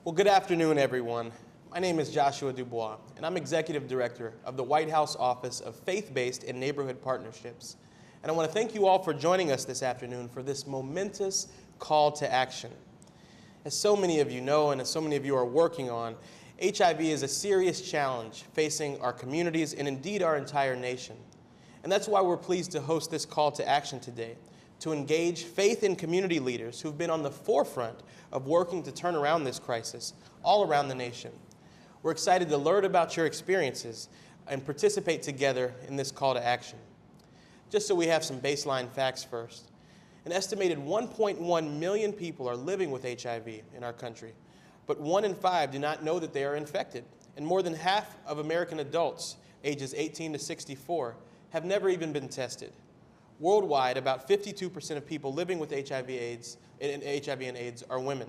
Well, good afternoon, everyone. My name is Joshua Dubois, and I'm Executive Director of the White House Office of Faith-Based and Neighborhood Partnerships. And I want to thank you all for joining us this afternoon for this momentous call to action. As so many of you know, and as so many of you are working on, HIV is a serious challenge facing our communities and indeed our entire nation. And that's why we're pleased to host this call to action today, to engage faith and community leaders who've been on the forefront of working to turn around this crisis all around the nation. We're excited to learn about your experiences and participate together in this call to action. Just so we have some baseline facts first, an estimated 1.1 million people are living with HIV in our country, but 1 in 5 do not know that they are infected, and more than half of American adults ages 18 to 64 have never even been tested. Worldwide, about 52% of people living with HIV and AIDS are women.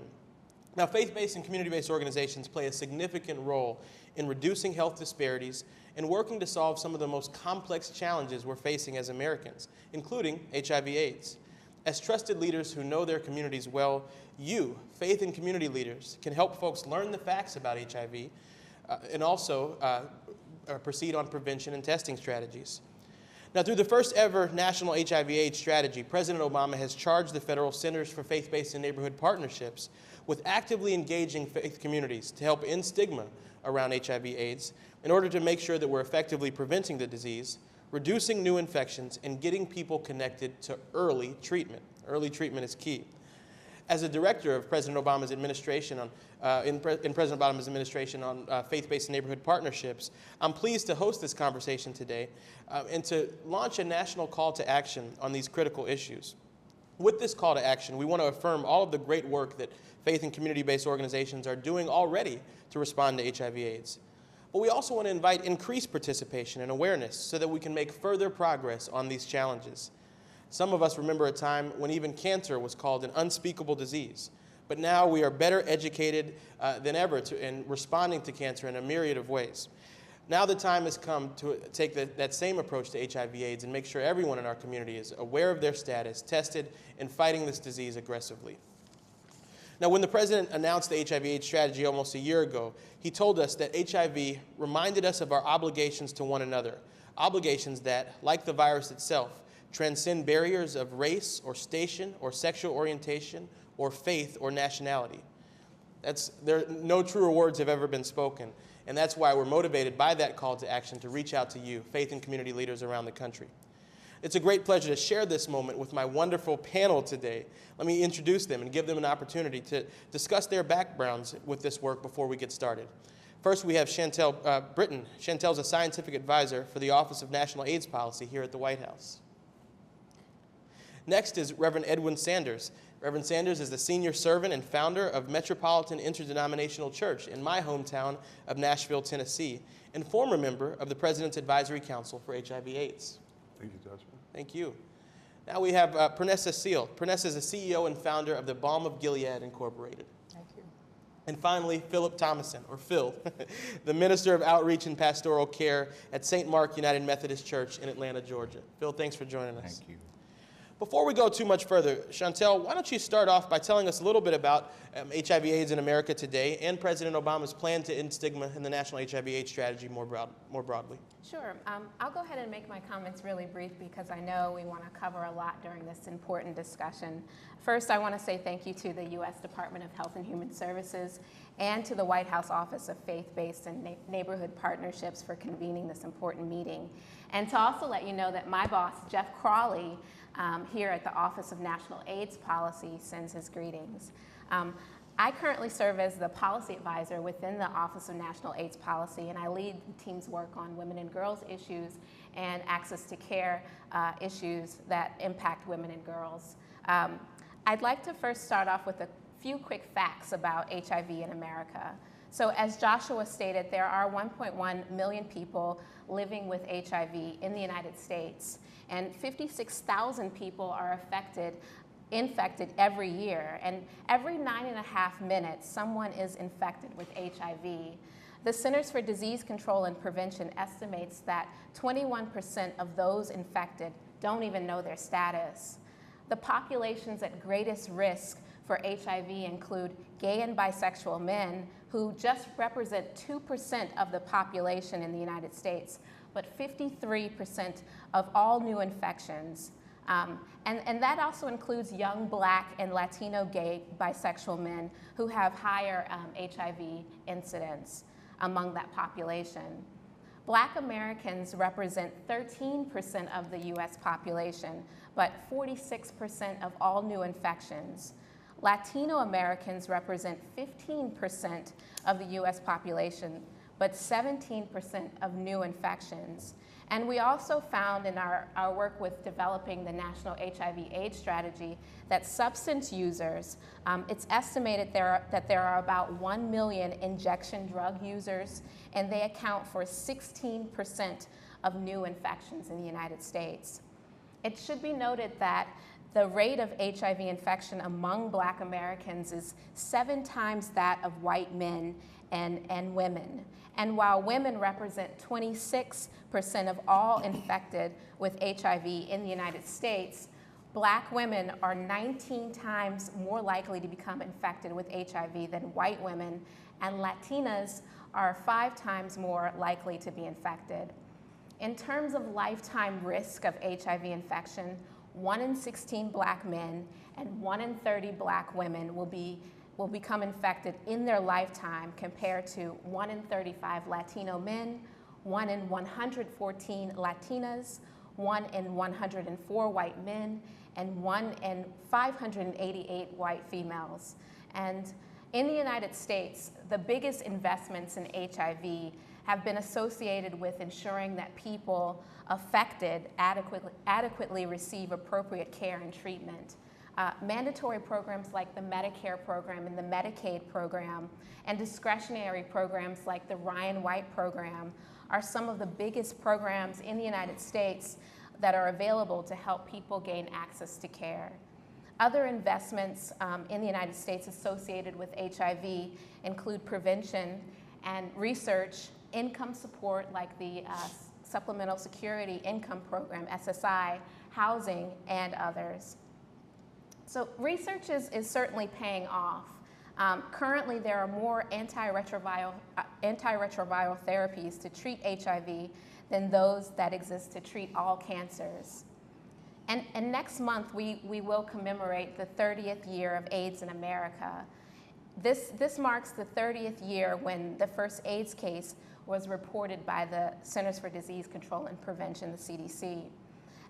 Now, faith-based and community-based organizations play a significant role in reducing health disparities and working to solve some of the most complex challenges we're facing as Americans, including HIV/AIDS. As trusted leaders who know their communities well, you, faith and community leaders, can help folks learn the facts about HIV and also proceed on prevention and testing strategies. Now, through the first ever national HIV/AIDS strategy, President Obama has charged the Federal Centers for Faith-Based and Neighborhood Partnerships with actively engaging faith communities to help end stigma around HIV/AIDS in order to make sure that we're effectively preventing the disease, reducing new infections, and getting people connected to early treatment. Early treatment is key. As a director of President Obama's administration in President Obama's administration on faith-based neighborhood partnerships, I'm pleased to host this conversation today and to launch a national call to action on these critical issues. With this call to action, we want to affirm all of the great work that faith and community-based organizations are doing already to respond to HIV/AIDS. But we also want to invite increased participation and awareness so that we can make further progress on these challenges. Some of us remember a time when even cancer was called an unspeakable disease. But now we are better educated than ever in responding to cancer in a myriad of ways. Now the time has come to take that same approach to HIV/AIDS and make sure everyone in our community is aware of their status, tested, and fighting this disease aggressively. Now, when the President announced the HIV/AIDS strategy almost a year ago, he told us that HIV reminded us of our obligations to one another, obligations that, like the virus itself, transcend barriers of race or station or sexual orientation or faith or nationality. No truer words have ever been spoken, and that's why we're motivated by that call to action to reach out to you, faith and community leaders around the country. It's a great pleasure to share this moment with my wonderful panel today. Let me introduce them and give them an opportunity to discuss their backgrounds with this work before we get started. First, we have Chantel Britton. Chantel's a scientific advisor for the Office of National AIDS Policy here at the White House. Next is Reverend Edwin Sanders. Reverend Sanders is the senior servant and founder of Metropolitan Interdenominational Church in my hometown of Nashville, Tennessee, and former member of the President's Advisory Council for HIV/AIDS. Thank you, Joshua. Thank you. Now we have Pernessa Seal. Pernessa is the CEO and founder of the Balm of Gilead Incorporated. Thank you. And finally, Philip Thomason, or Phil, the Minister of Outreach and Pastoral Care at St. Mark United Methodist Church in Atlanta, Georgia. Phil, thanks for joining us. Thank you. Before we go too much further, Chantel, why don't you start off by telling us a little bit about HIV/AIDS in America today and President Obama's plan to end stigma in the National HIV/AIDS strategy more broadly? Sure. I'll go ahead and make my comments really brief because I know we want to cover a lot during this important discussion. First, I want to say thank you to the U.S. Department of Health and Human Services and to the White House Office of Faith-Based and Neighborhood Partnerships for convening this important meeting. And to also let you know that my boss, Jeff Crawley, here at the Office of National AIDS Policy, sends his greetings. I currently serve as the policy advisor within the Office of National AIDS Policy, and I lead the team's work on women and girls issues and access to care issues that impact women and girls. I'd like to first start off with a few quick facts about HIV in America. So as Joshua stated, there are 1.1 million people living with HIV in the United States, and 56,000 people are infected every year, and every 9.5 minutes, someone is infected with HIV. The Centers for Disease Control and Prevention estimates that 21% of those infected don't even know their status. The populations at greatest risk for HIV include gay and bisexual men, who just represent 2% of the population in the United States, but 53% of all new infections. And that also includes young Black and Latino gay bisexual men who have higher HIV incidence among that population. Black Americans represent 13% of the US population, but 46% of all new infections. Latino Americans represent 15% of the US population, but 17% of new infections. And we also found in our work with developing the National HIV/AIDS Strategy that substance users, it's estimated that there are about 1 million injection drug users, and they account for 16% of new infections in the United States. It should be noted that the rate of HIV infection among Black Americans is 7 times that of white men and women. And while women represent 26% of all infected with HIV in the United States, Black women are 19 times more likely to become infected with HIV than white women, and Latinas are 5 times more likely to be infected. In terms of lifetime risk of HIV infection, 1 in 16 Black men and 1 in 30 Black women will become infected in their lifetime, compared to 1 in 35 Latino men, 1 in 114 Latinas, 1 in 104 white men, and 1 in 588 white females. And in the United States, the biggest investments in HIV have been associated with ensuring that people affected adequately receive appropriate care and treatment. Mandatory programs like the Medicare program and the Medicaid program, and discretionary programs like the Ryan White program, are some of the biggest programs in the United States that are available to help people gain access to care. Other investments in the United States associated with HIV include prevention and research, income support like the Supplemental Security Income Program, SSI, housing, and others. So research is certainly paying off. Currently, there are more antiretroviral therapies to treat HIV than those that exist to treat all cancers. And next month, we will commemorate the 30th year of AIDS in America. This marks the 30th year when the first AIDS case was reported by the Centers for Disease Control and Prevention, the CDC.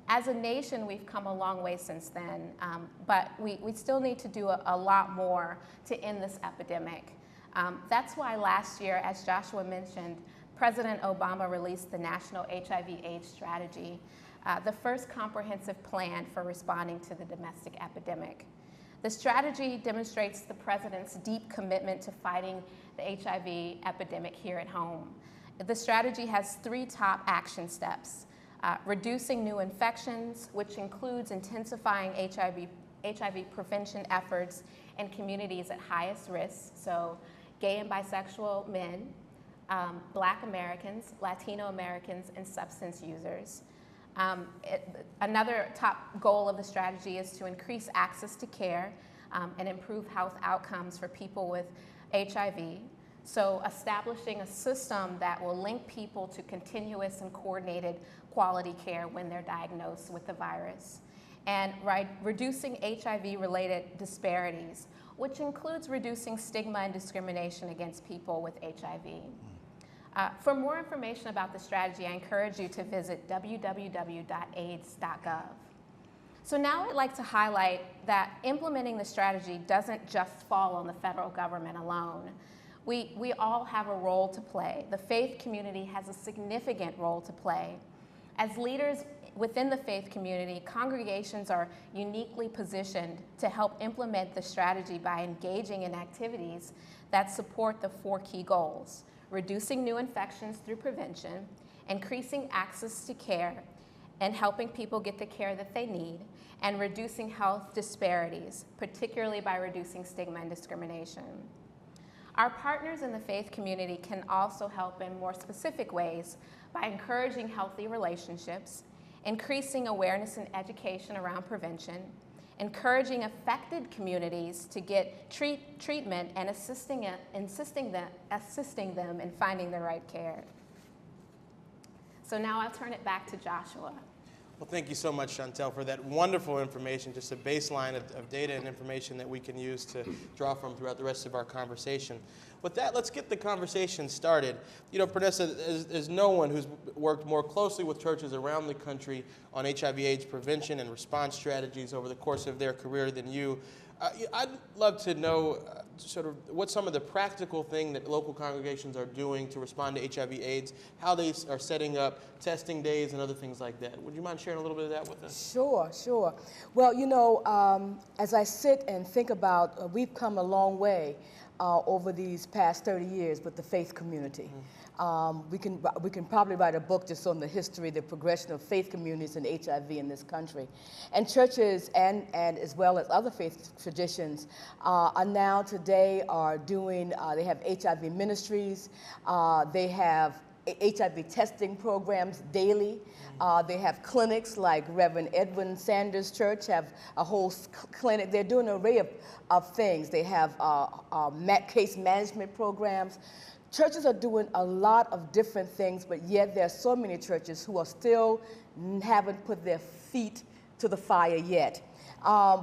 As a nation, we've come a long way since then, but we still need to do a lot more to end this epidemic. That's why last year, as Joshua mentioned, President Obama released the National HIV/AIDS Strategy, the first comprehensive plan for responding to the domestic epidemic. The strategy demonstrates the president's deep commitment to fighting the HIV epidemic here at home. The strategy has 3 top action steps: reducing new infections, which includes intensifying HIV prevention efforts in communities at highest risk, so gay and bisexual men, Black Americans, Latino Americans, and substance users. Another top goal of the strategy is to increase access to care and improve health outcomes for people with HIV. So establishing a system that will link people to continuous and coordinated quality care when they're diagnosed with the virus. And reducing HIV-related disparities, which includes reducing stigma and discrimination against people with HIV. For more information about the strategy, I encourage you to visit www.aids.gov. So now I'd like to highlight that implementing the strategy doesn't just fall on the federal government alone. We all have a role to play. The faith community has a significant role to play. As leaders within the faith community, congregations are uniquely positioned to help implement the strategy by engaging in activities that support the 4 key goals: reducing new infections through prevention, increasing access to care, and helping people get the care that they need, and reducing health disparities, particularly by reducing stigma and discrimination. Our partners in the faith community can also help in more specific ways by encouraging healthy relationships, increasing awareness and education around prevention, encouraging affected communities to get treatment and assisting them in finding the right care. So now I'll turn it back to Joshua. Well, thank you so much, Chantel, for that wonderful information, just a baseline of data and information that we can use to draw from throughout the rest of our conversation. With that, let's get the conversation started. You know, Pernessa, there's no one who's worked more closely with churches around the country on HIV/AIDS prevention and response strategies over the course of their career than you. I'd love to know sort of what some of the practical thing that local congregations are doing to respond to HIV/AIDS, how they are setting up testing days and other things like that. Would you mind sharing a little bit of that with us? Sure. Well, you know, as I sit and think about, we've come a long way over these past 30 years with the faith community. We can probably write a book just on the history, the progression of faith communities and HIV in this country. And churches and as well as other faith traditions are now today are doing, they have HIV ministries, they have HIV testing programs daily. They have clinics like Reverend Edwin Sanders Church have a whole clinic. They're doing an array of things. They have case management programs. Churches are doing a lot of different things, but yet there are so many churches who are still haven't put their feet to the fire yet.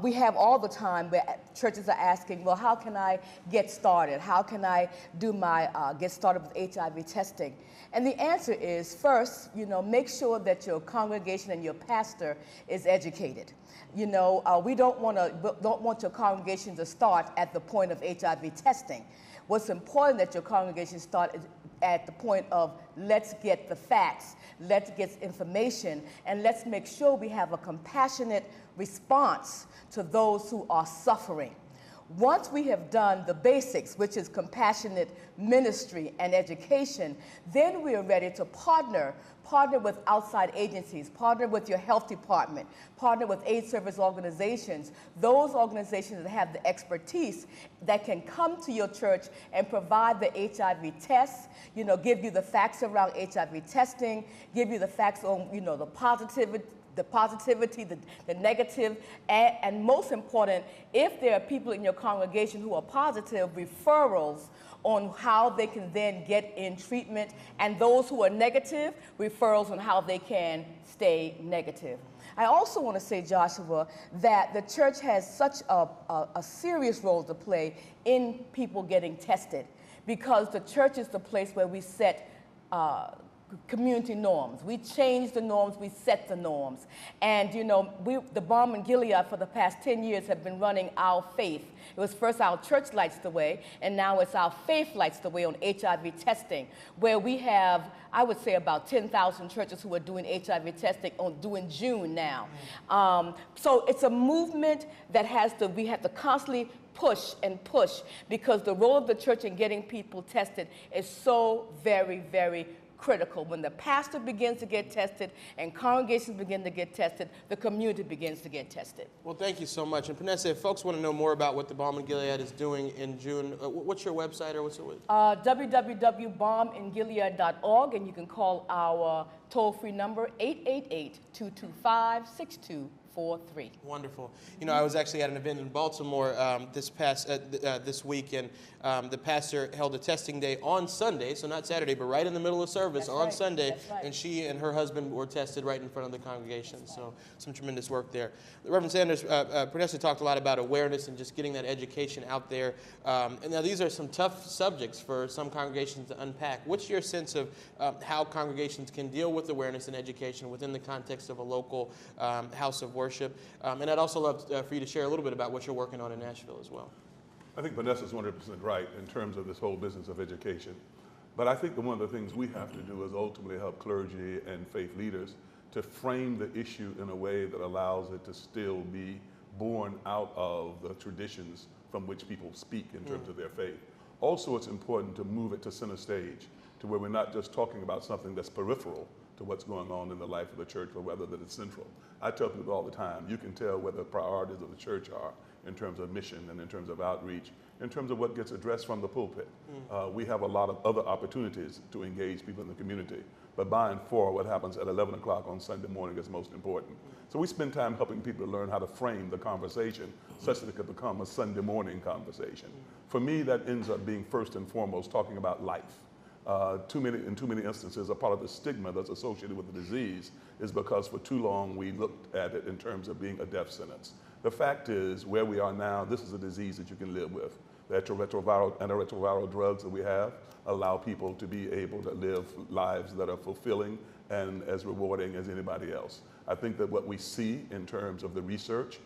We have all the time where churches are asking, well, how can I get started? How can I do my get started with HIV testing? And the answer is, first, you know, make sure that your congregation and your pastor is educated. You know, we don't want your congregation to start at the point of HIV testing. What's important that your congregation start is at the point of let's get the facts, let's get information, and let's make sure we have a compassionate response to those who are suffering. Once we have done the basics, which is compassionate ministry and education, then we are ready to partner with outside agencies, partner with your health department, partner with AIDS service organizations, those organizations that have the expertise that can come to your church and provide the HIV tests, you know, give you the facts around HIV testing, give you the facts on, you know, the positivity, the negative, and most important, if there are people in your congregation who are positive, referrals on how they can then get in treatment, and those who are negative, referrals on how they can stay negative. I also want to say, Joshua, that the church has such a serious role to play in people getting tested, because the church is the place where we set community norms. We change the norms, we set the norms. And you know, the Balm in Gilead for the past 10 years have been running Our Faith. It was first Our Church Lights the Way, and now it's Our Faith Lights the Way on HIV testing, where we have, I would say, about 10,000 churches who are doing HIV testing doing June now. So it's a movement that we have to constantly push and push, because the role of the church in getting people tested is so very, very critical. When the pastor begins to get tested and congregations begin to get tested, the community begins to get tested. Well, thank you so much. And Pernessa, if folks want to know more about what the Balm in Gilead is doing in June, what's your website or what's it with? www.balmingilead.org, and you can call our toll-free number 888-225-6243. Wonderful. You know, I was actually at an event in Baltimore this week, and the pastor held a testing day on Sunday, so not Saturday, but right in the middle of service on Sunday, and she and her husband were tested right in front of the congregation. So some tremendous work there. Reverend Sanders, Pernessa talked a lot about awareness and just getting that education out there. And now these are some tough subjects for some congregations to unpack. What's your sense of how congregations can deal with awareness and education within the context of a local house of worship? And I'd also love for you to share a little bit about what you're working on in Nashville as well. I think Vanessa's 100% right in terms of this whole business of education. But I think that one of the things we have to do is ultimately help clergy and faith leaders to frame the issue in a way that allows it to still be born out of the traditions from which people speak in terms of their faith. Also, it's important to move it to center stage, to where we're not just talking about something that's peripheral to what's going on in the life of the church, but rather that it's central. I tell people all the time, you can tell where the priorities of the church are in terms of mission and in terms of outreach in terms of what gets addressed from the pulpit. We have a lot of other opportunities to engage people in the community, but by and far, what happens at 11 o'clock on Sunday morning is most important. So we spend time helping people to learn how to frame the conversation such that it could become a Sunday morning conversation. For me, that ends up being first and foremost talking about life. In too many instances, a part of the stigma that's associated with the disease is because for too long we looked at it in terms of being a death sentence. The fact is, where we are now, this is a disease that you can live with. The antiretroviral drugs that we have allow people to be able to live lives that are fulfilling and as rewarding as anybody else. I think that what we see in terms of the research,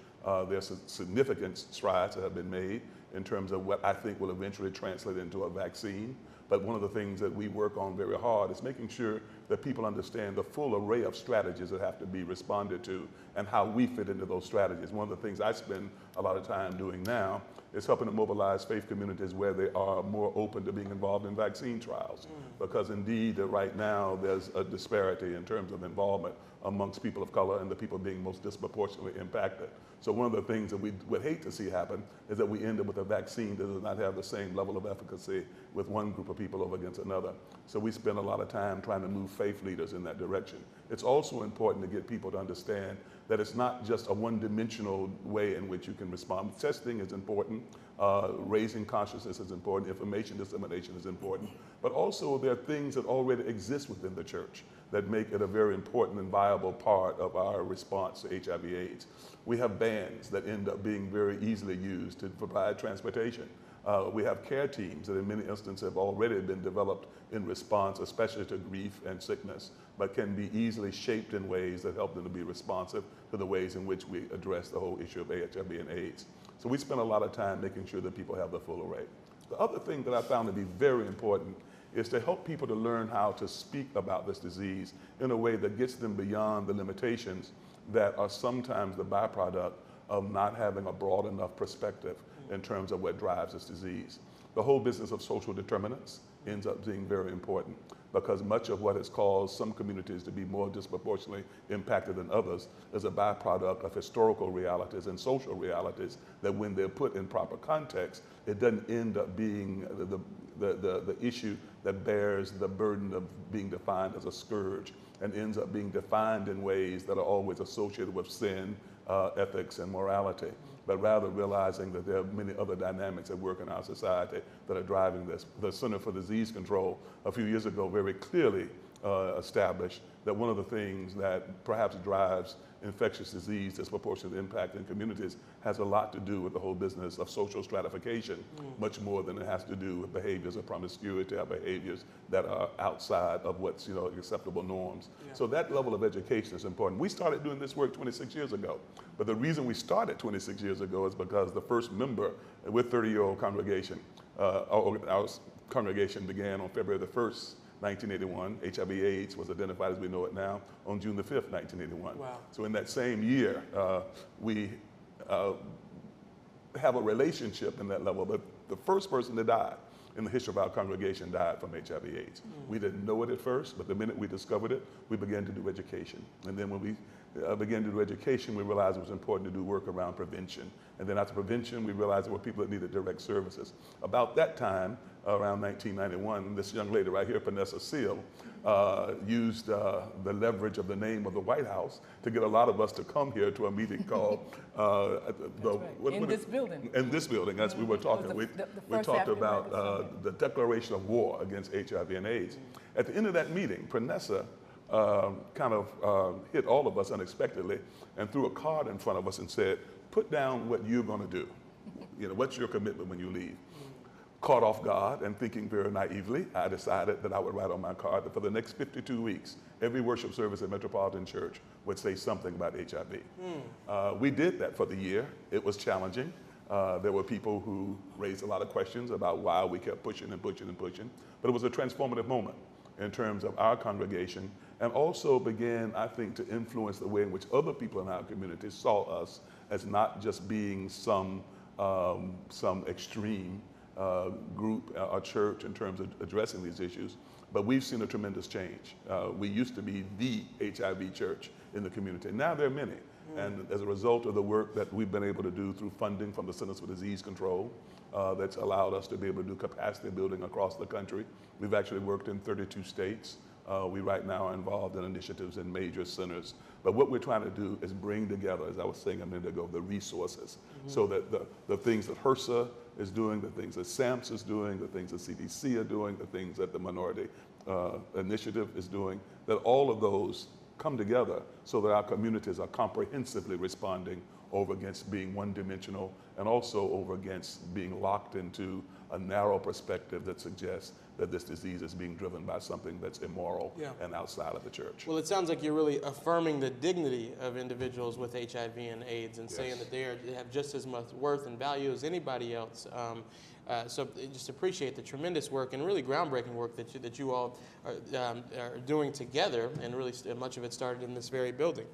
there's significant strides that have been made in terms of what I think will eventually translate into a vaccine. But one of the things that we work on very hard is making sure that people understand the full array of strategies that have to be responded to and how we fit into those strategies. One of the things I spend a lot of time doing now is helping to mobilize faith communities where they are more open to being involved in vaccine trials. Because indeed, right now, there's a disparity in terms of involvement amongst people of color and the people being most disproportionately impacted. So one of the things that we would hate to see happen is that we end up with a vaccine that does not have the same level of efficacy with one group of people over against another. So we spend a lot of time trying to move faith leaders in that direction. It's also important to get people to understand that it's not just a one-dimensional way in which you can respond. Testing is important, raising consciousness is important, information dissemination is important, but also there are things that already exist within the church that make it a very important and viable part of our response to HIV/AIDS. We have bans that end up being very easily used to provide transportation. We have care teams that in many instances have already been developed in response, especially to grief and sickness, but can be easily shaped in ways that help them to be responsive to the ways in which we address the whole issue of HIV and AIDS. So we spend a lot of time making sure that people have the full array. The other thing that I found to be very important is to help people to learn how to speak about this disease in a way that gets them beyond the limitations that are sometimes the byproduct of not having a broad enough perspective in terms of what drives this disease. The whole business of social determinants ends up being very important because much of what has caused some communities to be more disproportionately impacted than others is a byproduct of historical realities and social realities that when they're put in proper context, it doesn't end up being the issue that bears the burden of being defined as a scourge and ends up being defined in ways that are always associated with sin, ethics, and morality, but rather realizing that there are many other dynamics at work in our society that are driving this. The Center for Disease Control a few years ago very clearly established that one of the things that perhaps drives infectious disease disproportionate impact in communities has a lot to do with the whole business of social stratification, much more than it has to do with behaviors of promiscuity or behaviors that are outside of what's acceptable norms. Yeah. So that level of education is important. We started doing this work 26 years ago, but the reason we started 26 years ago is because the first member with 30-year-old congregation, our congregation began on February the 1st, 1981. HIV/AIDS was identified as we know it now on June the 5th, 1981. Wow. So in that same year, we have a relationship in that level, but the first person to die in the history of our congregation died from HIV/AIDS. We didn't know it at first, but the minute we discovered it, we began to do education. And then when we began to do education, we realized it was important to do work around prevention. And then after prevention, we realized there were people that needed direct services. About that time, around 1991, this young lady right here, Vanessa Seal, used the leverage of the name of the White House to get a lot of us to come here to a meeting called in this building. In this building, as we were talking, we talked about the declaration of war against HIV and AIDS. At the end of that meeting, Vanessa hit all of us unexpectedly and threw a card in front of us and said, "Put down what you're going to do. What's your commitment when you leave?" Caught off guard and thinking very naively, I decided that I would write on my card that for the next 52 weeks, every worship service at Metropolitan Church would say something about HIV. We did that for the year. It was challenging. There were people who raised a lot of questions about why we kept pushing and pushing and pushing, but it was a transformative moment in terms of our congregation and also began, I think, to influence the way in which other people in our community saw us as not just being some extreme group, our church, in terms of addressing these issues. But we've seen a tremendous change. We used to be the HIV church in the community. Now there are many. And as a result of the work that we've been able to do through funding from the Centers for Disease Control, that's allowed us to be able to do capacity building across the country. We've actually worked in 32 states. We right now are involved in initiatives in major centers. But what we're trying to do is bring together, as I was saying a minute ago, the resources, so that the things that HRSA is doing, the things that SAMHSA is doing, the things that CDC are doing, the things that the Minority Initiative is doing, that all of those come together so that our communities are comprehensively responding over against being one-dimensional and also over against being locked into a narrow perspective that suggests that this disease is being driven by something that's immoral and outside of the church. Well, it sounds like you're really affirming the dignity of individuals with HIV and AIDS and saying that they have just as much worth and value as anybody else. So just appreciate the tremendous work and really groundbreaking work that you all are doing together, and really much of it started in this very building.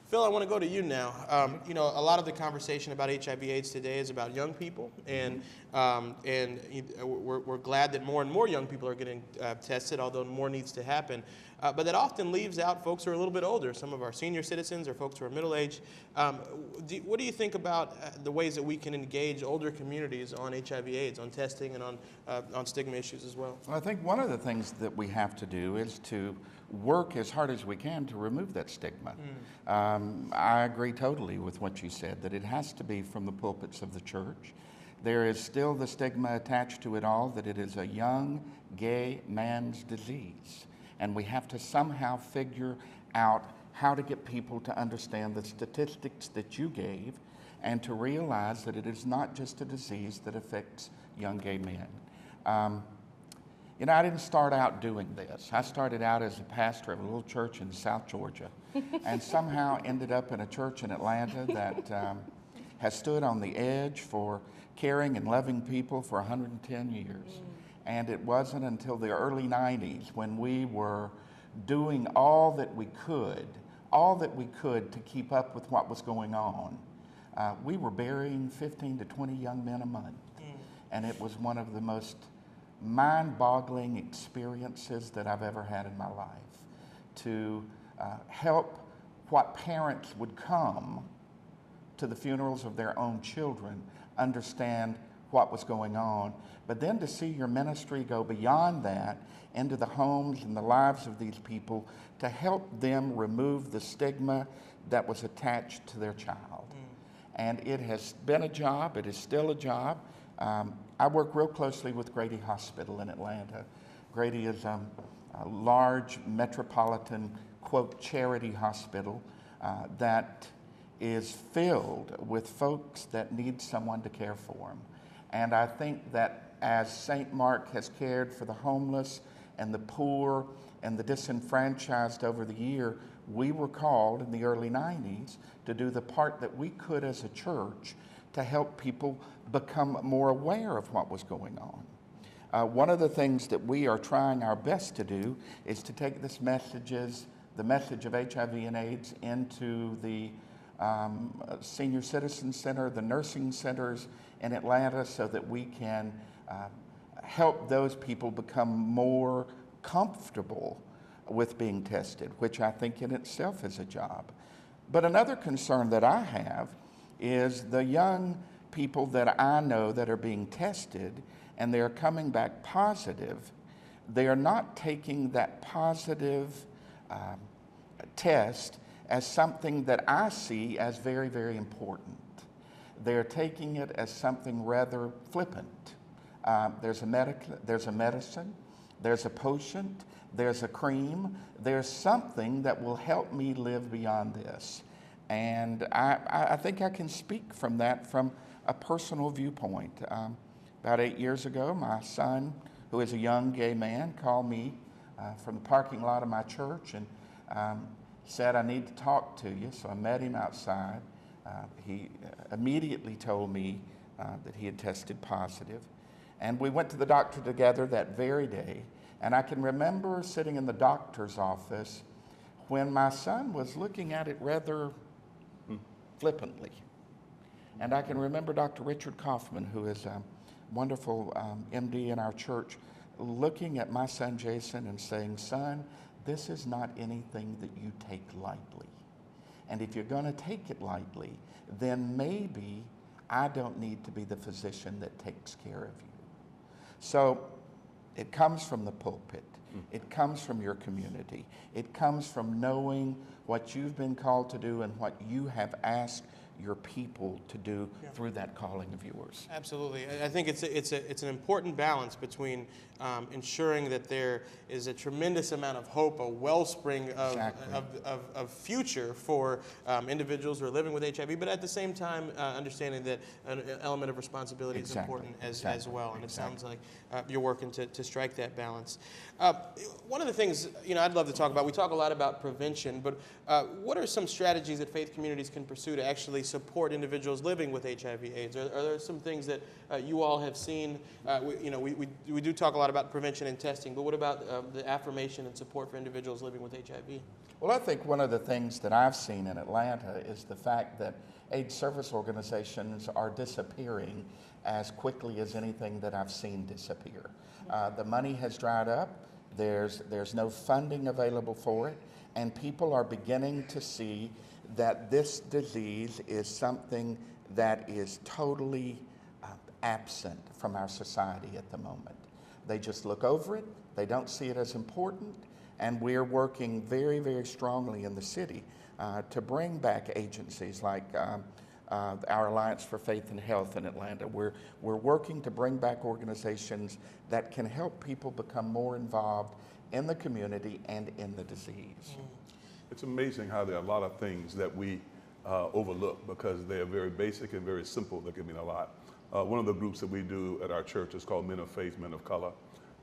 Phil, I want to go to you now. You know, a lot of the conversation about HIV/AIDS today is about young people, and we're glad that more and more young people are getting tested, although more needs to happen. But that often leaves out folks who are a little bit older, some of our senior citizens or folks who are middle-aged. What do you think about the ways that we can engage older communities on HIV/AIDS, on testing, and on stigma issues as well? Well, I think one of the things that we have to do is to work as hard as we can to remove that stigma. I agree totally with what you said, that it has to be from the pulpits of the church. There is still the stigma attached to it all that it is a young gay man's disease. And we have to somehow figure out how to get people to understand the statistics that you gave and to realize that it is not just a disease that affects young gay men. You know, I didn't start out doing this. I started out as a pastor of a little church in South Georgia and somehow ended up in a church in Atlanta that has stood on the edge for caring and loving people for 110 years. And it wasn't until the early 90s when we were doing all that we could to keep up with what was going on. We were burying 15 to 20 young men a month. And it was one of the most mind-boggling experiences that I've ever had in my life, to help what parents would come to the funerals of their own children understand what was going on, but then to see your ministry go beyond that into the homes and the lives of these people to help them remove the stigma that was attached to their child. And it has been a job, it is still a job. I work real closely with Grady Hospital in Atlanta. Grady is a large metropolitan, quote, charity hospital that is filled with folks that need someone to care for them. And I think that as St. Mark has cared for the homeless and the poor and the disenfranchised over the year, we were called in the early 90s to do the part that we could as a church to help people become more aware of what was going on. One of the things that we are trying our best to do is to take the message of HIV and AIDS into the Senior Citizen Center, the nursing centers in Atlanta, so that we can help those people become more comfortable with being tested, which I think in itself is a job. But another concern that I have is the young people that I know that are being tested and they're coming back positive. They are not taking that positive test as something that I see as very, very important. They're taking it as something rather flippant. There's a medicine, there's a potion, there's a cream, there's something that will help me live beyond this. And I think I can speak from that from a personal viewpoint. About 8 years ago, my son, who is a young gay man, called me from the parking lot of my church and said, "I need to talk to you." So I met him outside. He immediately told me that he had tested positive. And we went to the doctor together that very day. And I can remember sitting in the doctor's office when my son was looking at it rather flippantly. And I can remember Dr. Richard Kaufman, who is wonderful MD in our church looking at my son Jason and saying, son, this is not anything that you take lightly. And if you're going to take it lightly, then maybe I don't need to be the physician that takes care of you. So it comes from the pulpit. It comes from your community. It comes from knowing what you've been called to do and what you have asked your people to do through that calling of yours. Absolutely. I think it's an important balance between ensuring that there is a tremendous amount of hope, a wellspring of, of future for individuals who are living with HIV, but at the same time understanding that an element of responsibility is important as well. And it sounds like you're working to strike that balance. One of the things I'd love to talk about, we talk a lot about prevention, but what are some strategies that faith communities can pursue to actually support individuals living with HIV/AIDS? Are there some things that you all have seen? We do talk a lot about prevention and testing, but what about the affirmation and support for individuals living with HIV? Well, I think one of the things that I've seen in Atlanta is the fact that AIDS service organizations are disappearing as quickly as anything that I've seen disappear. The money has dried up. There's no funding available for it, and people are beginning to see that this disease is something that is totally absent from our society at the moment. They just look over it, they don't see it as important, and we're working very, very strongly in the city to bring back agencies like our Alliance for Faith and Health in Atlanta. We're working to bring back organizations that can help people become more involved in the community and in the disease. It's amazing how there are a lot of things that we overlook because they are very basic and very simple that can mean a lot. One of the groups that we do at our church is called Men of Faith, Men of Color.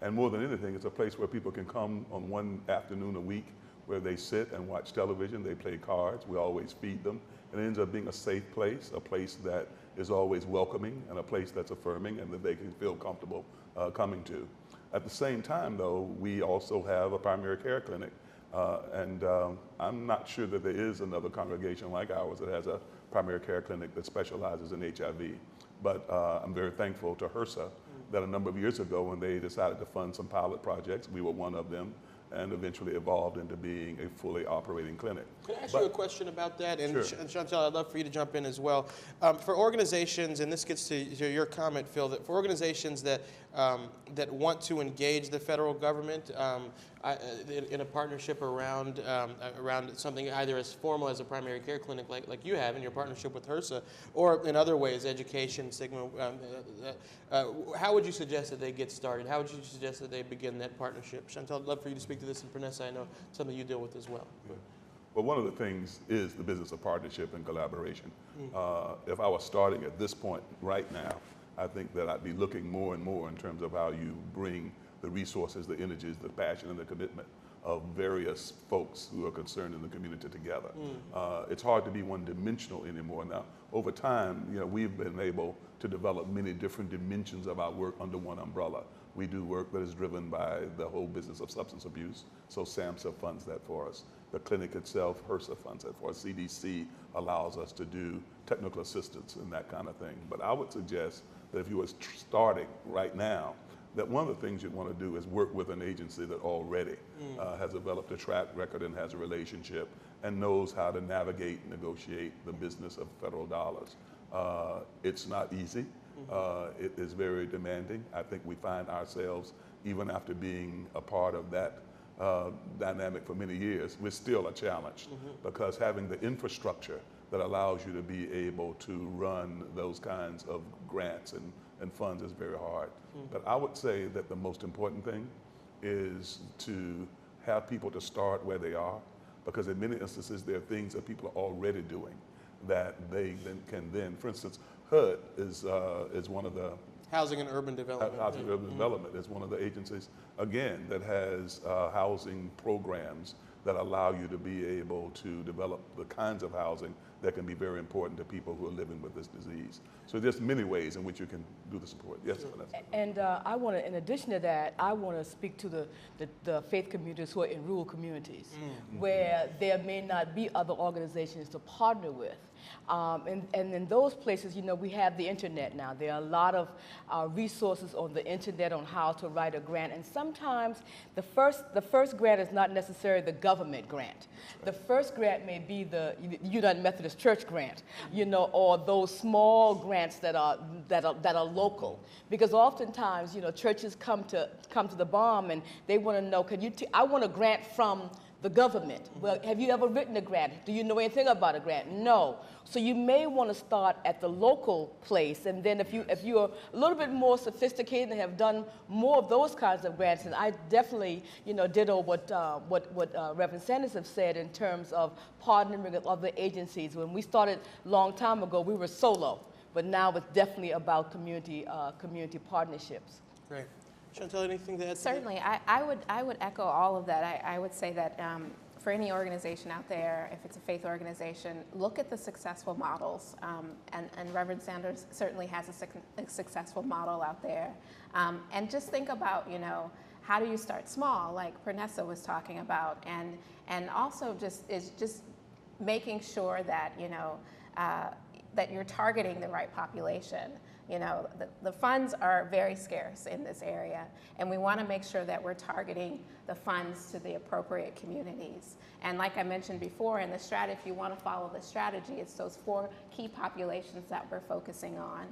And more than anything, it's a place where people can come on one afternoon a week where they sit and watch television, they play cards, we always feed them. And it ends up being a safe place, a place that is always welcoming and a place that's affirming and that they can feel comfortable coming to. At the same time, though, we also have a primary care clinic. I'm not sure that there is another congregation like ours that has a primary care clinic that specializes in HIV. But I'm very thankful to HRSA that a number of years ago when they decided to fund some pilot projects, we were one of them, and eventually evolved into being a fully operating clinic. Can I ask you a question about that? And Sure. Chantel, I'd love for you to jump in as well. For organizations, and this gets to your comment, Phil, that for organizations that that want to engage the federal government in a partnership around something either as formal as a primary care clinic like you have in your partnership with HRSA, or in other ways, education, stigma, how would you suggest that they get started? How would you suggest that they begin that partnership? Chantel, I'd love for you to speak to this, and Pranessa, I know something you deal with as well. Well, one of the things is the business of partnership and collaboration. If I was starting at this point right now, I think that I'd be looking more and more in terms of how you bring the resources, the energies, the passion, and the commitment of various folks who are concerned in the community together. It's hard to be one-dimensional anymore. Now, over time, we've been able to develop many different dimensions of our work under one umbrella. We do work that is driven by the whole business of substance abuse, so SAMHSA funds that for us. The clinic itself, HRSA funds that for us. CDC allows us to do technical assistance and that kind of thing. But I would suggest that if you were starting right now, that one of the things you'd want to do is work with an agency that already has developed a track record and has a relationship and knows how to navigate and negotiate the business of federal dollars. It's not easy. It is very demanding. I think we find ourselves, even after being a part of that dynamic for many years, we're still a challenge because having the infrastructure that allows you to be able to run those kinds of grants and funds is very hard. But I would say that the most important thing is to have people to start where they are, because in many instances there are things that people are already doing that they can then, for instance, HUD is one of the Housing and Urban Development. Housing and Urban Development is one of the agencies, again, that has housing programs that allow you to be able to develop the kinds of housing that can be very important to people who are living with this disease. So there's many ways in which you can do the support. Yes, Vanessa. And I want to, in addition to that, I want to speak to the faith communities who are in rural communities where there may not be other organizations to partner with. And in those places, you know, we have the internet now. There are a lot of resources on the internet on how to write a grant. And sometimes the first grant is not necessarily the government grant. The first grant may be the United Methodist Church grant, you know, or those small grants that are local. Because oftentimes, you know, churches come to the BOM and they want to know, I want a grant from the government. Well, have you ever written a grant? Do you know anything about a grant? No. So you may want to start at the local place, and then if you're a little bit more sophisticated and have done more of those kinds of grants, and I definitely, you know, ditto what Reverend Sanders have said in terms of partnering with other agencies. When we started a long time ago, we were solo, but now it's definitely about community partnerships. Great. Chantel, anything to add? Certainly, I would echo all of that. I would say that for any organization out there, if it's a faith organization, look at the successful models. And Reverend Sanders certainly has a successful model out there. And just think about, you know, how do you start small, like Pernessa was talking about, and also just making sure that, you know, that you're targeting the right population. You know, the funds are very scarce in this area, and we want to make sure that we're targeting the funds to the appropriate communities. And like I mentioned before, in the strategy, if you want to follow the strategy, it's those 4 key populations that we're focusing on.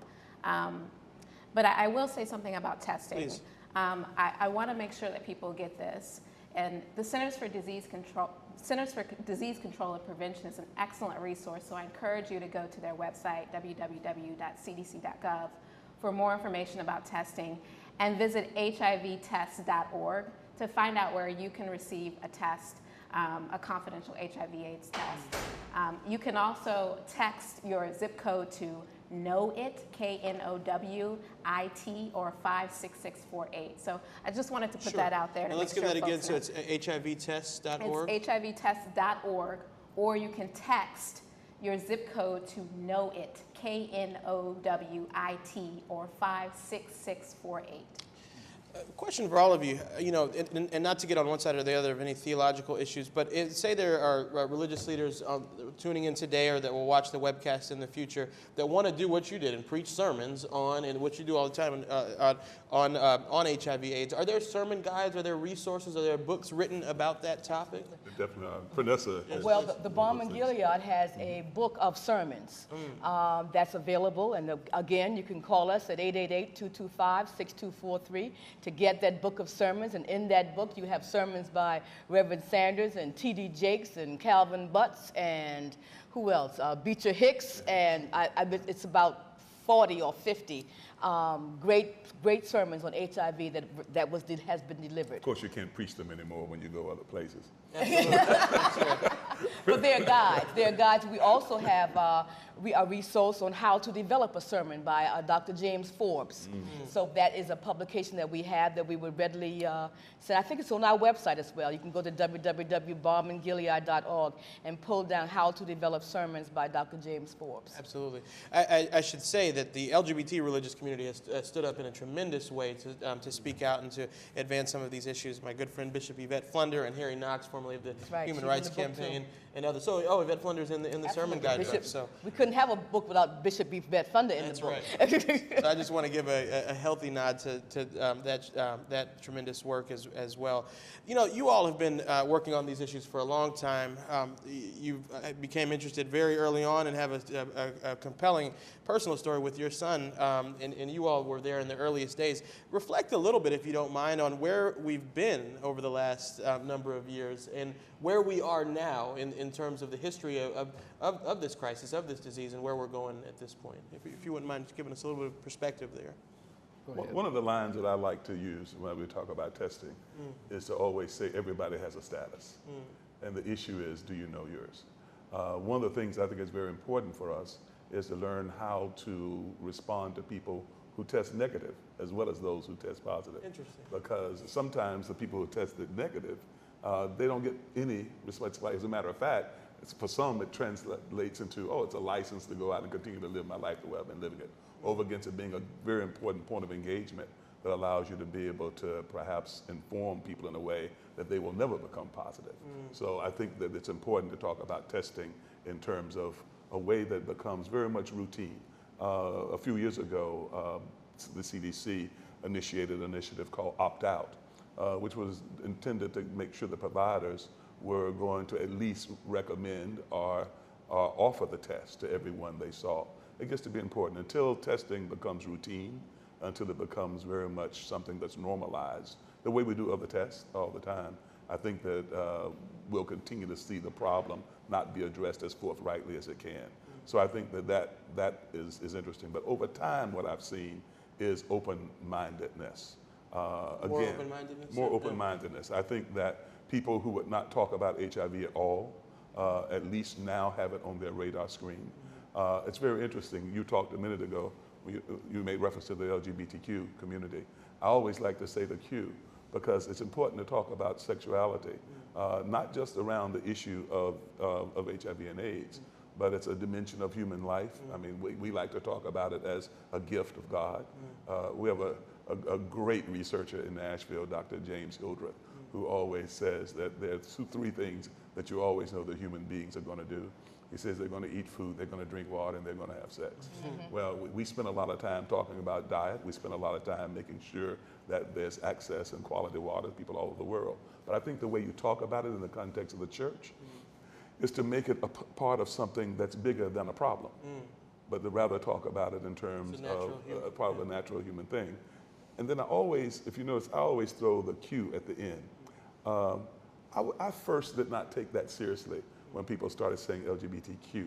But I will say something about testing. Please. I want to make sure that people get this. And the Centers for Disease Control and Prevention is an excellent resource, so I encourage you to go to their website, www.cdc.gov, for more information about testing, and visit hivtest.org to find out where you can receive a test, a confidential HIV/AIDS test. You can also text your zip code to KNOWIT, KNOWIT, or 56648. So I just wanted to put that out there. And let's give that again. So it's hivtest.org? It's hivtest.org, or you can text your zip code to KNOWIT, KNOWIT, or 56648. Question for all of you, you know, and not to get on one side or the other of any theological issues, but say there are religious leaders tuning in today or that will watch the webcast in the future that want to do what you did and preach sermons on, and what you do all the time on HIV/AIDS. Are there sermon guides? Are there resources? Are there books written about that topic? Definitely. Vanessa. Well, the Balm and Gilead has a book of sermons that's available. And again, you can call us at 888-225-6243 to get that book of sermons. And in that book, you have sermons by Reverend Sanders and T.D. Jakes and Calvin Butts and who else? Beecher Hicks. And it's about 40 or 50 great sermons on HIV that has been delivered. Of course, you can't preach them anymore when you go other places. But they're guides. They're guides. We also have a resource on how to develop a sermon by Dr. James Forbes. Mm-hmm. So that is a publication that we have that we would readily send. I think it's on our website as well. You can go to www.balmandgilead.org and pull down how to develop sermons by Dr. James Forbes. Absolutely. I should say that the LGBT religious community has stood up in a tremendous way to speak out and to advance some of these issues. My good friend Bishop Yvette Flunder and Harry Knox, formerly of the Human Rights Campaign, and others. So, Yvette Flunder's in the sermon guide. Bishop, so we couldn't have a book without Bishop Yvette Flunder in the book. That's right. So I just want to give a healthy nod to that tremendous work as well. You know, you all have been working on these issues for a long time. You became interested very early on and have a compelling personal story with your son, and you all were there in the earliest days. Reflect a little bit, if you don't mind, on where we've been over the last number of years and where we are now in terms of the history of this crisis, of this disease, and where we're going at this point. If you wouldn't mind just giving us a little bit of perspective there. One of the lines that I like to use when we talk about testing is to always say everybody has a status. And the issue is, do you know yours? One of the things I think is very important for us is to learn how to respond to people who test negative as well as those who test positive. Interesting. Because sometimes the people who tested negative, they don't get any response. As a matter of fact, for some it translates into, oh, it's a license to go out and continue to live my life the way I've been living it, over against it being a very important point of engagement that allows you to be able to perhaps inform people in a way that they will never become positive. So I think that it's important to talk about testing in terms of a way that becomes very much routine. A few years ago, the CDC initiated an initiative called Opt Out, which was intended to make sure the providers were going to at least recommend or offer the test to everyone they saw. It gets to be important until testing becomes routine, until it becomes very much something that's normalized, the way we do other tests all the time. I think that we'll continue to see the problem not be addressed as forthrightly as it can. So I think that is interesting. But over time, what I've seen is open-mindedness. More open-mindedness? More open-mindedness. I think that people who would not talk about HIV at all, at least now have it on their radar screen. It's very interesting. You talked a minute ago, you made reference to the LGBTQ community. I always like to say the Q, because it's important to talk about sexuality, not just around the issue of HIV and AIDS, but it's a dimension of human life. I mean, we like to talk about it as a gift of God. We have a great researcher in Nashville, Dr. James Hildreth, who always says that there's three things that you always know that human beings are going to do. He says they're going to eat food, they're going to drink water, and they're going to have sex. Well, we spend a lot of time talking about diet. We spend a lot of time making sure that there's access and quality water to people all over the world. But I think the way you talk about it in the context of the church is to make it a part of something that's bigger than a problem, but to rather talk about it in terms of part of a natural human thing. And then I always, if you notice, I always throw the Q at the end. I first did not take that seriously when people started saying LGBTQ.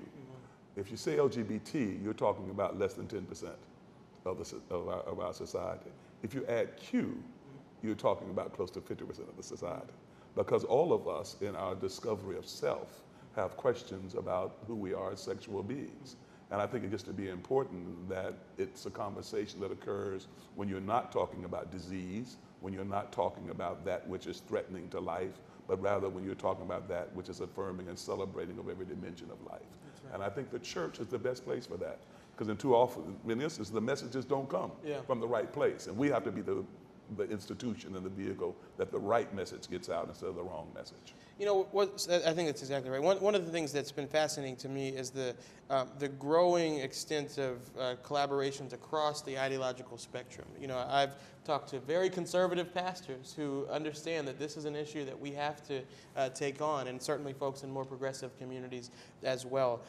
If you say LGBT, you're talking about less than 10% of our society. If you add Q, you're talking about close to 50% of the society. Because all of us in our discovery of self have questions about who we are as sexual beings. And I think it gets to be important that it's a conversation that occurs when you're not talking about disease, when you're not talking about that which is threatening to life, but rather when you're talking about that which is affirming and celebrating of every dimension of life. Right. And I think the church is the best place for that. Because in too often, in instances, the messages don't come from the right place. And we have to be the institution and the vehicle that the right message gets out instead of the wrong message. You know, I think that's exactly right. One of the things that's been fascinating to me is the growing extent of collaborations across the ideological spectrum. You know, I've talked to very conservative pastors who understand that this is an issue that we have to take on, and certainly folks in more progressive communities as well.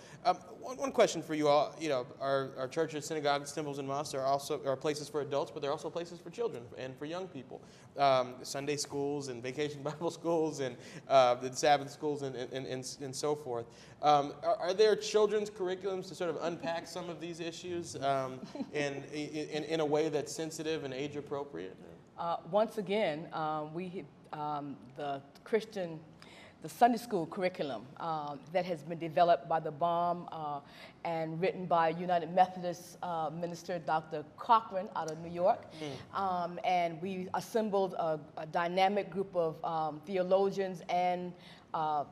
One question for you all: you know, our churches, synagogues, temples, and mosques are places for adults, but they're also places for children and for young people. Sunday schools and vacation Bible schools and the Sabbath schools and so forth. Are there children's curriculums to sort of unpack some of these issues in a way that's sensitive and age appropriate? Once again, the Sunday school curriculum that has been developed by the BOM and written by United Methodist minister Dr. Cochran out of New York. And we assembled a dynamic group of theologians and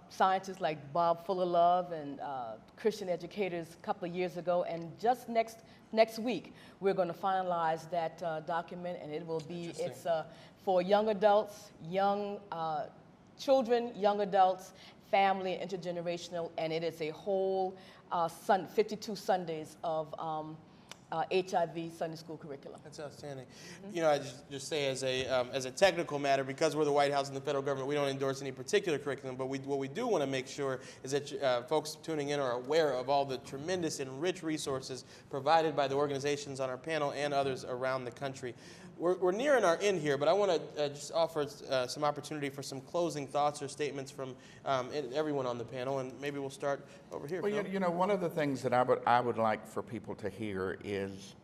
scientists like Bob Fuller Love and Christian educators a couple of years ago. And just next week, we're going to finalize that document, and it will be, it's for young adults, young children, young adults, family, intergenerational, and it is a whole 52 Sundays of HIV Sunday school curriculum. That's outstanding. You know, I just say as a technical matter, because we're the White House and the federal government, we don't endorse any particular curriculum, but what we do want to make sure is that folks tuning in are aware of all the tremendous and rich resources provided by the organizations on our panel and others around the country. We're nearing our end here, but I want to just offer some opportunity for some closing thoughts or statements from everyone on the panel, and maybe we'll start over here. Well, you know, one of the things that I would like for people to hear is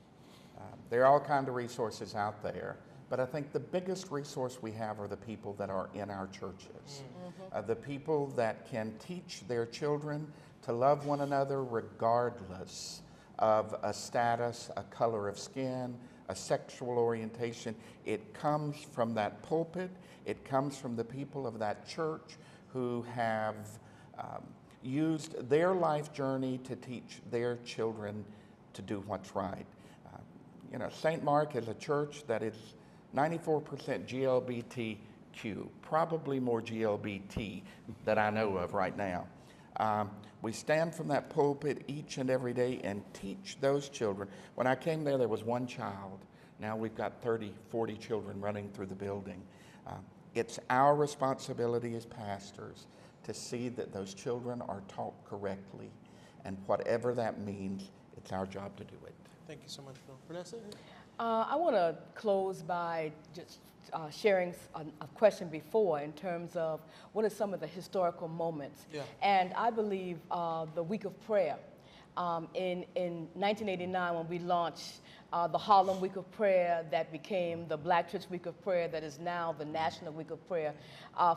there are all kinds of resources out there, but I think the biggest resource we have are the people that are in our churches, the people that can teach their children to love one another regardless of a status, a color of skin, a sexual orientation. It comes from that pulpit. It comes from the people of that church who have used their life journey to teach their children to do what's right. You know, St. Mark is a church that is 94% GLBTQ, probably more GLBT that I know of right now. We stand from that pulpit each and every day and teach those children. When I came there was one child. Now we've got 30, 40 children running through the building. It's our responsibility as pastors to see that those children are taught correctly. And whatever that means, it's our job to do it. Thank you so much, Phil. Vanessa? I want to close by just sharing a question before in terms of what are some of the historical moments. Yeah. And I believe the Week of Prayer. In 1989, when we launched the Harlem Week of Prayer that became the Black Church Week of Prayer that is now the National Week of Prayer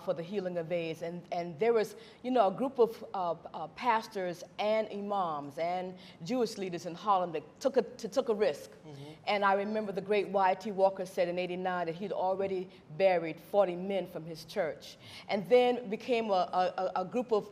for the healing of AIDS. And there was, a group of pastors and imams and Jewish leaders in Harlem that took a risk. Mm-hmm. And I remember the great Y.T. Walker said in '89 that he'd already buried 40 men from his church. And then became a group of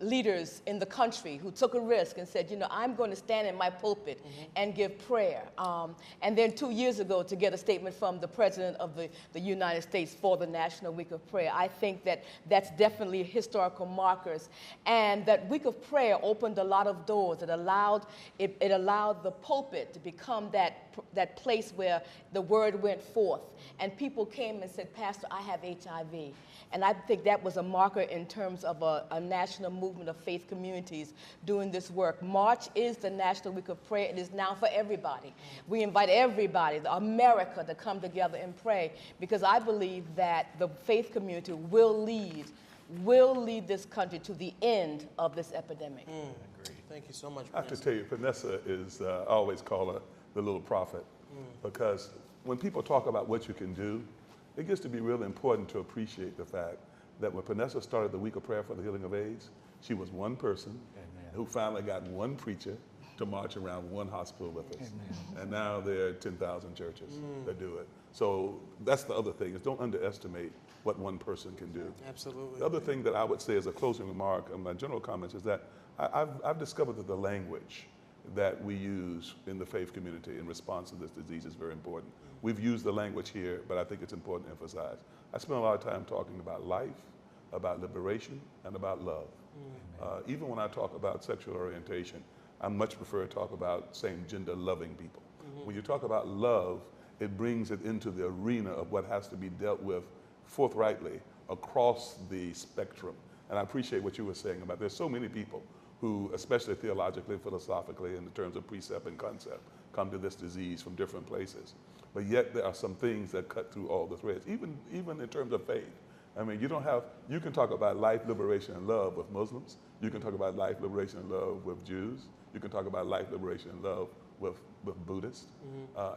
leaders in the country who took a risk and said, I'm going to stand in my pulpit and give prayer. And then 2 years ago to get a statement from the President of the United States for the National Week of Prayer. I think that that's definitely historical markers. And that Week of Prayer opened a lot of doors. It allowed the pulpit to become that place where the word went forth. And people came and said, Pastor, I have HIV. And I think that was a marker in terms of a national movement of faith communities doing this work. March is the National Week of Prayer. It is now for everybody. We invite everybody, America, to come together and pray, because I believe that the faith community will lead this country to the end of this epidemic. Thank you so much, I have to Vanessa. tell you, Vanessa is, I always call her the little prophet, because when people talk about what you can do, it gets to be really important to appreciate the fact that when Vanessa started the Week of Prayer for the Healing of AIDS, she was one person who finally got one preacher to march around one hospital with us. Amen. And now there are 10,000 churches that do it. So that's the other thing, is don't underestimate what one person can do. Absolutely. The other thing that I would say as a closing remark on my general comments is that I've discovered that the language that we use in the faith community in response to this disease is very important. We've used the language here, but I think it's important to emphasize. I spend a lot of time talking about life, about liberation, and about love. Even when I talk about sexual orientation, I much prefer to talk about same-gender loving people. When you talk about love, it brings it into the arena of what has to be dealt with forthrightly across the spectrum. And I appreciate what you were saying about there's so many people who, especially theologically, philosophically, in terms of precept and concept, come to this disease from different places. But yet there are some things that cut through all the threads, even in terms of faith. I mean, you can talk about life, liberation, and love with Muslims. You can talk about life, liberation, and love with Jews. You can talk about life, liberation, and love with Buddhists.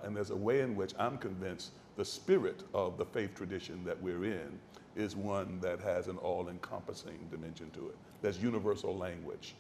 And there's a way in which I'm convinced the spirit of the faith tradition that we're in is one that has an all-encompassing dimension to it. There's universal language.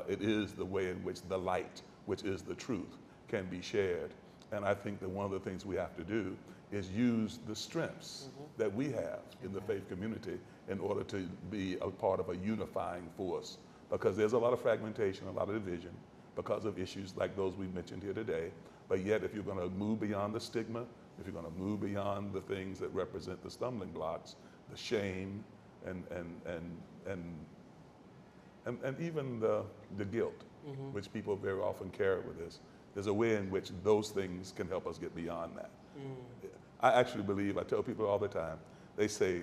It is the way in which the light, which is the truth, can be shared. And I think that one of the things we have to do is use the strengths that we have in the faith community in order to be a part of a unifying force. Because there's a lot of fragmentation, a lot of division, because of issues like those we mentioned here today. But yet, if you're going to move beyond the stigma, if you're going to move beyond the things that represent the stumbling blocks, the shame, and even the guilt, which people very often carry with this, there's a way in which those things can help us get beyond that. I actually believe, I tell people all the time, they say,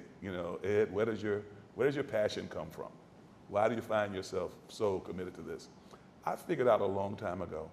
Ed, where does your passion come from? Why do you find yourself so committed to this? I figured out a long time ago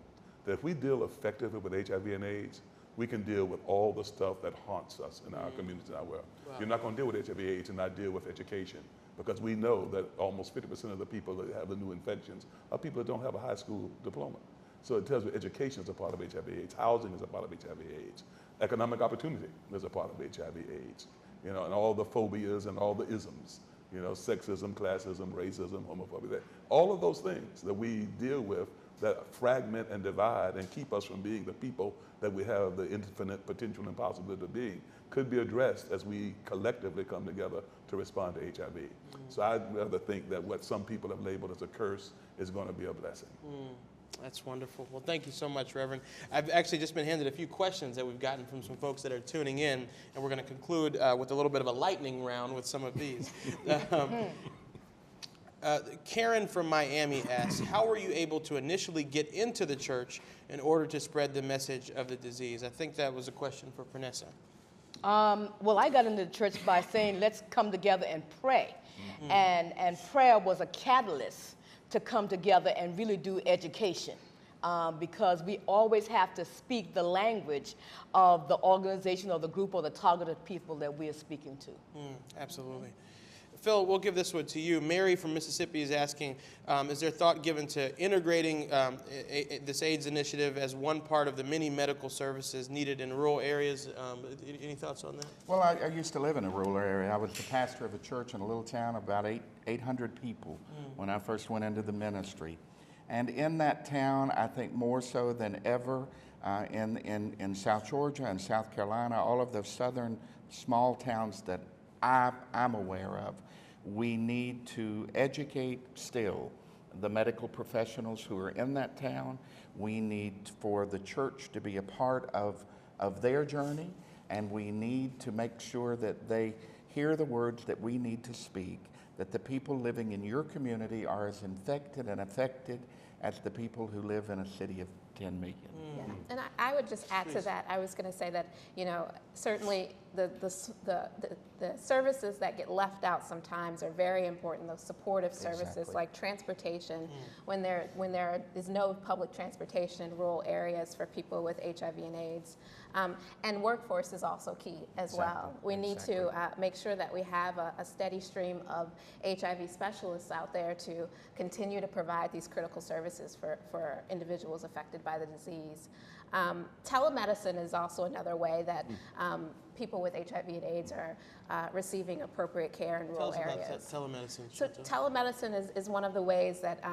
that if we deal effectively with HIV and AIDS, we can deal with all the stuff that haunts us in our community, in our world. Wow. You're not going to deal with HIV AIDS and not deal with education, because we know that almost 50% of the people that have the new infections are people that don't have a high school diploma. So it tells you education is a part of HIV AIDS, housing is a part of HIV AIDS, economic opportunity is a part of HIV AIDS, and all the phobias and all the isms, sexism, classism, racism, homophobia, all of those things that we deal with that fragment and divide and keep us from being the people that we have the infinite potential and possibility of being could be addressed as we collectively come together to respond to HIV. So I'd rather think that what some people have labeled as a curse is going to be a blessing. That's wonderful. Well, thank you so much, Reverend. I've actually just been handed a few questions that we've gotten from some folks that are tuning in, and we're going to conclude with a little bit of a lightning round with some of these. Karen from Miami asks, how were you able to initially get into the church in order to spread the message of the disease? I think that was a question for Pranessa. Well, I got into the church by saying, let's come together and pray. And prayer was a catalyst to come together and really do education. Because we always have to speak the language of the organization or the group or the targeted people that we are speaking to. Absolutely. Phil, we'll give this one to you. Mary from Mississippi is asking, is there thought given to integrating this AIDS initiative as one part of the many medical services needed in rural areas? Any thoughts on that? Well, I used to live in a rural area. I was the pastor of a church in a little town of about 800 people when I first went into the ministry. And in that town, I think more so than ever, in South Georgia and South Carolina, all of the southern small towns that I'm aware of, we need to educate still the medical professionals who are in that town. We need for the church to be a part of their journey, and we need to make sure that they hear the words that we need to speak, that the people living in your community are as infected and affected as the people who live in a city of 10 million. Yeah. And I would just add to that. I was going to say that, you know, certainly the services that get left out sometimes are very important. Those supportive services Exactly. like transportation, when there is no public transportation in rural areas for people with HIV and AIDS. And workforce is also key as well. We need to make sure that we have a steady stream of HIV specialists out there to continue to provide these critical services for individuals affected by the disease. Telemedicine is also another way that people with HIV and AIDS are receiving appropriate care in rural areas. Tell us about telemedicine. So telemedicine is one of the ways that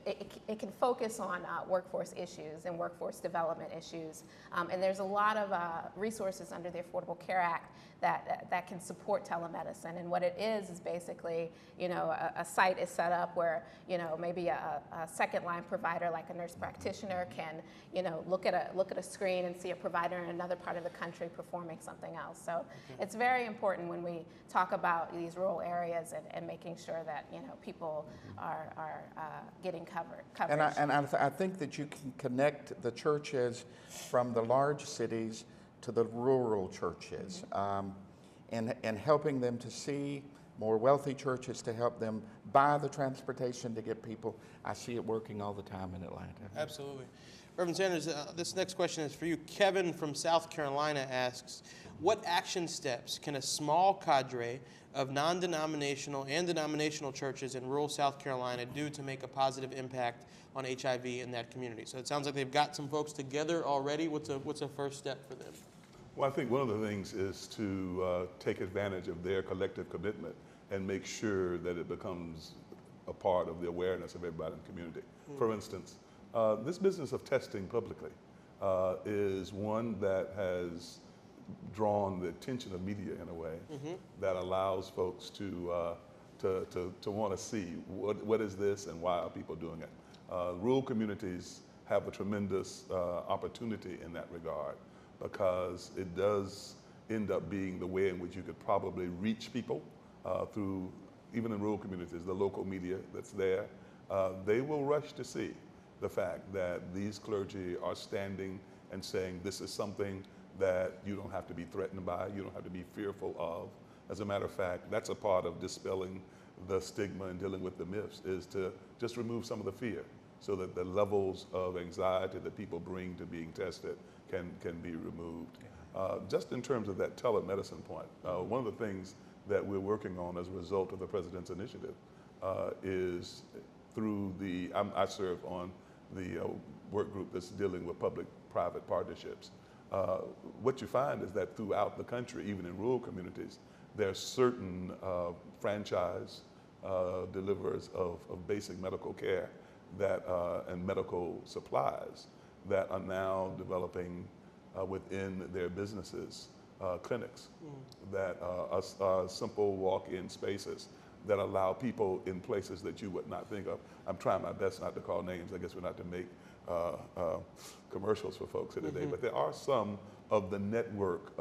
it can focus on workforce issues and workforce development issues. And there's a lot of resources under the Affordable Care Act that can support telemedicine. And what it is basically, you know, a site is set up where, you know, maybe a second line provider like a nurse practitioner can, you know, look at a screen and see a provider in another part of the country performing something else. So it's very important when we talk about these rural areas and making sure that, you know, people are getting coverage. And I think that you can connect the churches from the large cities to the rural churches, and helping them to see more wealthy churches to help them buy the transportation to get people. I see it working all the time in Atlanta. Absolutely. Reverend Sanders, this next question is for you. Kevin from South Carolina asks, what action steps can a small cadre of non-denominational and denominational churches in rural South Carolina do to make a positive impact on HIV in that community? So it sounds like they've got some folks together already. What's a first step for them? Well, I think one of the things is to take advantage of their collective commitment and make sure that it becomes a part of the awareness of everybody in the community. For instance, this business of testing publicly is one that has drawn the attention of media in a way that allows folks to want to see what is this and why are people doing it. Rural communities have a tremendous opportunity in that regard, because it does end up being the way in which you could probably reach people through, even in rural communities, the local media that's there. They will rush to see the fact that these clergy are standing and saying this is something that you don't have to be threatened by, you don't have to be fearful of. As a matter of fact, that's a part of dispelling the stigma and dealing with the myths, is to just remove some of the fear so that the levels of anxiety that people bring to being tested can be removed. Just in terms of that telemedicine point, one of the things that we're working on as a result of the President's initiative is through I serve on the work group that's dealing with public-private partnerships. What you find is that throughout the country, even in rural communities, there are certain franchise deliverers of basic medical care and medical supplies that are now developing within their businesses clinics that are simple walk-in spaces that allow people in places that you would not think of. I'm trying my best not to call names. I guess we're not to make commercials for folks here today, but there are some of the network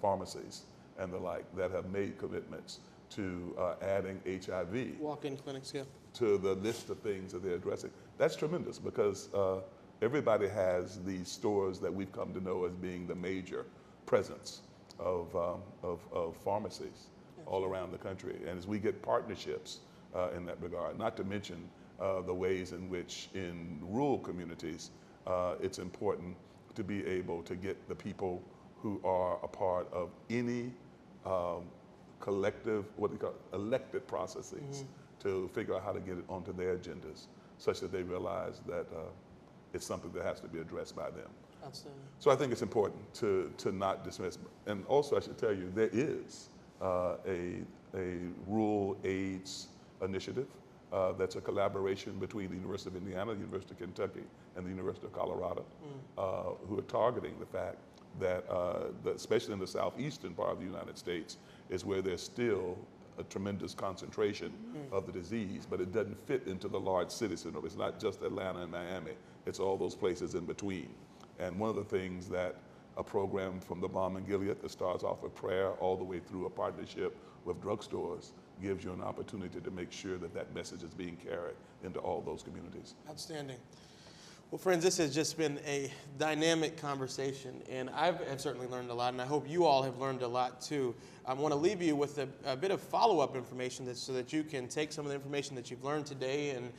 pharmacies and the like that have made commitments to adding HIV Walk-in clinics, yeah. to the list of things that they're addressing. That's tremendous because everybody has these stores that we've come to know as being the major presence of pharmacies all around the country. And as we get partnerships in that regard, not to mention the ways in which in rural communities it's important to be able to get the people who are a part of any collective, what they call elected processes, to figure out how to get it onto their agendas such that they realize that it's something that has to be addressed by them. Outstanding. So I think it's important to not dismiss. And also I should tell you, there is a rural AIDS initiative that's a collaboration between the University of Indiana, the University of Kentucky, and the University of Colorado, who are targeting the fact that, especially in the southeastern part of the United States, is where there's still a tremendous concentration of the disease, but it doesn't fit into the large city syndrome. It's not just Atlanta and Miami, it's all those places in between. And one of the things that a program from the Balm and Gilead that starts off with prayer all the way through a partnership with drugstores gives you an opportunity to make sure that that message is being carried into all those communities. Outstanding. Well, friends, this has just been a dynamic conversation, and I've certainly learned a lot, and I hope you all have learned a lot too. I want to leave you with a bit of follow-up information so that you can take some of the information that you've learned today and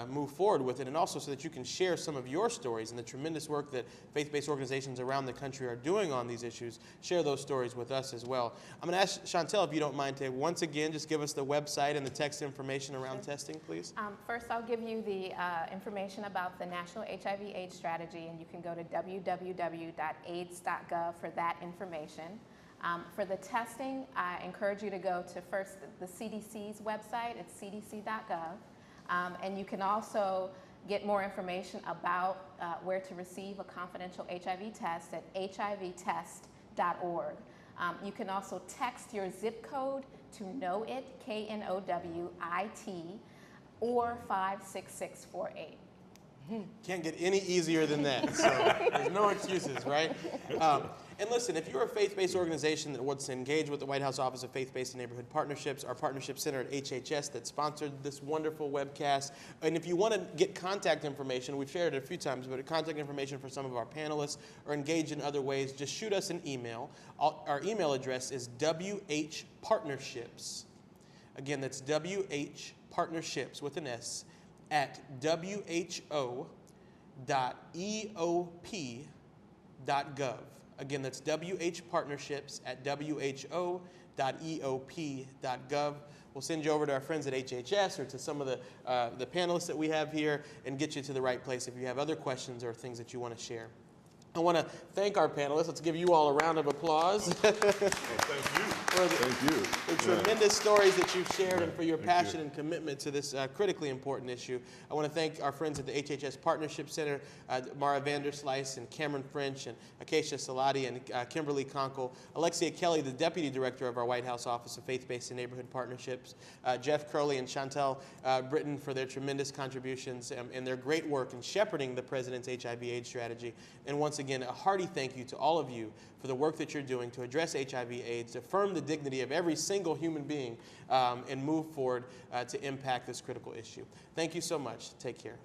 move forward with it, and also so that you can share some of your stories and the tremendous work that faith-based organizations around the country are doing on these issues. Share those stories with us as well. I'm going to ask Chantel, if you don't mind, to once again just give us the website and the text information around testing, please. First, I'll give you the information about the National HIV/AIDS Strategy, and you can go to www.aids.gov for that information. For the testing, I encourage you to go to first the CDC's website. It's cdc.gov. And you can also get more information about where to receive a confidential HIV test at hivtest.org. You can also text your zip code to KNOWIT, KNOWIT, or 56648. Can't get any easier than that, so there's no excuses, right? And listen, if you're a faith-based organization that wants to engage with the White House Office of Faith-Based and Neighborhood Partnerships, our partnership center at HHS that sponsored this wonderful webcast, and if you want to get contact information, we've shared it a few times, but contact information for some of our panelists or engage in other ways, just shoot us an email. Our email address is whpartnerships. Again, that's whpartnerships with an S at who.eop.gov. Again, that's whpartnerships at who.eop.gov. We'll send you over to our friends at HHS or to some of the panelists that we have here and get you to the right place if you have other questions or things that you want to share. I want to thank our panelists. Let's give you all a round of applause. Well, thank you. Thank you. The tremendous stories that you've shared and for your passion and commitment to this critically important issue. I want to thank our friends at the HHS Partnership Center, Mara Vanderslice and Cameron French and Acacia Salati and Kimberly Conkle, Alexia Kelly, the Deputy Director of our White House Office of Faith-Based and Neighborhood Partnerships, Jeff Curley and Chantel Britton for their tremendous contributions and their great work in shepherding the President's HIV/AIDS strategy. And once again, a hearty thank you to all of you for the work that you're doing to address HIV/AIDS, to affirm the dignity of every single human being, and move forward to impact this critical issue. Thank you so much. Take care.